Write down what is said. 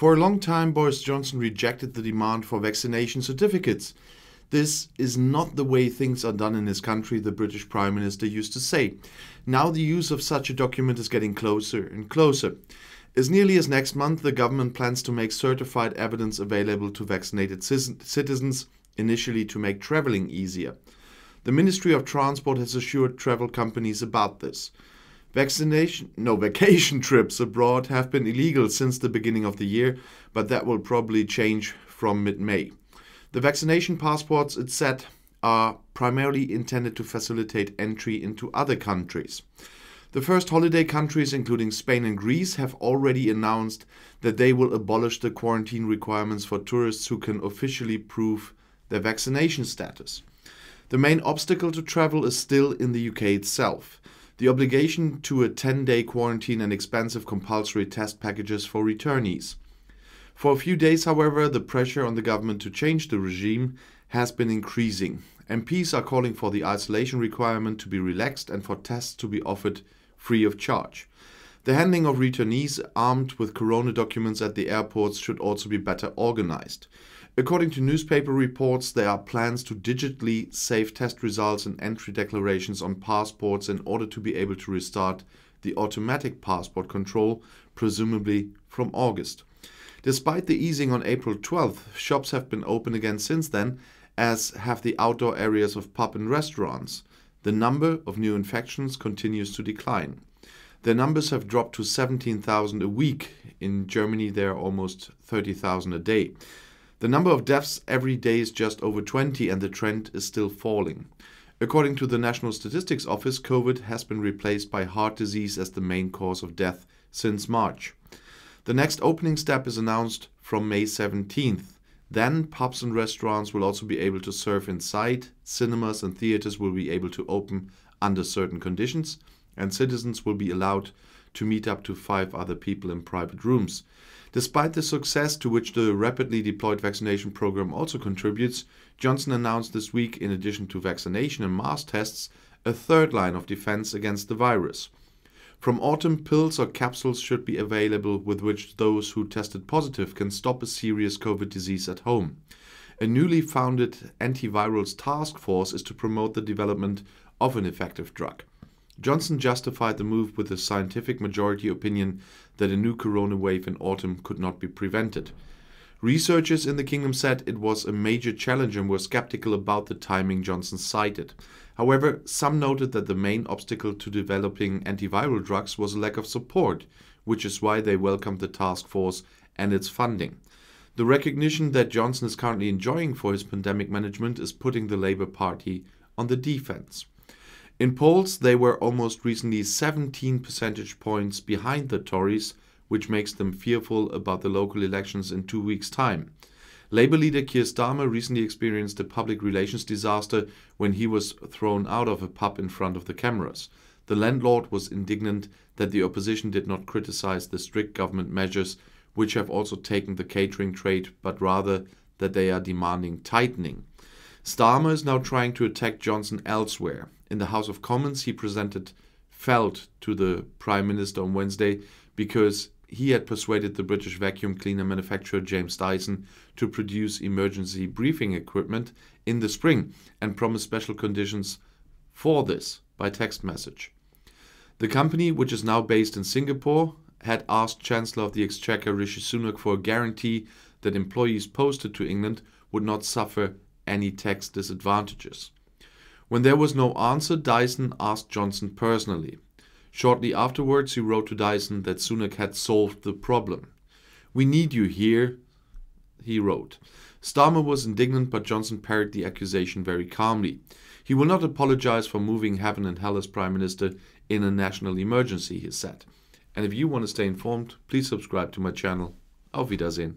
For a long time, Boris Johnson rejected the demand for vaccination certificates. This is not the way things are done in his country, the British Prime Minister used to say. Now the use of such a document is getting closer and closer. As nearly as next month, the government plans to make certified evidence available to vaccinated citizens, initially to make travelling easier. The Ministry of Transport has assured travel companies about this. Vacation trips abroad have been illegal since the beginning of the year, but that will probably change from mid-May. The vaccination passports, it said, are primarily intended to facilitate entry into other countries. The first holiday countries, including Spain and Greece, have already announced that they will abolish the quarantine requirements for tourists who can officially prove their vaccination status. The main obstacle to travel is still in the UK itself. The obligation to a 10-day quarantine and expensive compulsory test packages for returnees. For a few days, however, the pressure on the government to change the regime has been increasing. MPs are calling for the isolation requirement to be relaxed and for tests to be offered free of charge. The handling of returnees armed with corona documents at the airports should also be better organized. According to newspaper reports, there are plans to digitally save test results and entry declarations on passports in order to be able to restart the automatic passport control, presumably from August. Despite the easing on April 12th, shops have been open again since then, as have the outdoor areas of pub and restaurants. The number of new infections continues to decline. Their numbers have dropped to 17,000 a week. In Germany, there are almost 30,000 a day. The number of deaths every day is just over 20 and the trend is still falling. According to the National Statistics Office, COVID has been replaced by heart disease as the main cause of death since March. The next opening step is announced from May 17th. Then pubs and restaurants will also be able to serve inside, cinemas and theaters will be able to open under certain conditions, and citizens will be allowed to meet up to 5 other people in private rooms. Despite the success to which the rapidly deployed vaccination program also contributes, Johnson announced this week, in addition to vaccination and mass tests, a third line of defense against the virus. From autumn, pills or capsules should be available with which those who tested positive can stop a serious COVID disease at home. A newly founded antivirals task force is to promote the development of an effective drug. Johnson justified the move with a scientific majority opinion that a new corona wave in autumn could not be prevented. Researchers in the kingdom said it was a major challenge and were skeptical about the timing Johnson cited. However, some noted that the main obstacle to developing antiviral drugs was a lack of support, which is why they welcomed the task force and its funding. The recognition that Johnson is currently enjoying for his pandemic management is putting the Labour Party on the defense. In polls, they were almost recently 17 percentage points behind the Tories, which makes them fearful about the local elections in 2 weeks' time. Labour leader Keir Starmer recently experienced a public relations disaster when he was thrown out of a pub in front of the cameras. The landlord was indignant that the opposition did not criticize the strict government measures, which have also taken the catering trade, but rather that they are demanding tightening. Starmer is now trying to attack Johnson elsewhere. In the House of Commons, he presented F.A.Z. to the Prime Minister on Wednesday because he had persuaded the British vacuum cleaner manufacturer James Dyson to produce emergency briefing equipment in the spring and promised special conditions for this by text message. The company, which is now based in Singapore, had asked Chancellor of the Exchequer Rishi Sunak for a guarantee that employees posted to England would not suffer any tax disadvantages. When there was no answer, Dyson asked Johnson personally. Shortly afterwards, he wrote to Dyson that Sunak had solved the problem. "We need you here," he wrote. Starmer was indignant, but Johnson parried the accusation very calmly. He will not apologize for moving heaven and hell as Prime Minister in a national emergency, he said. And if you want to stay informed, please subscribe to my channel. Auf Wiedersehen.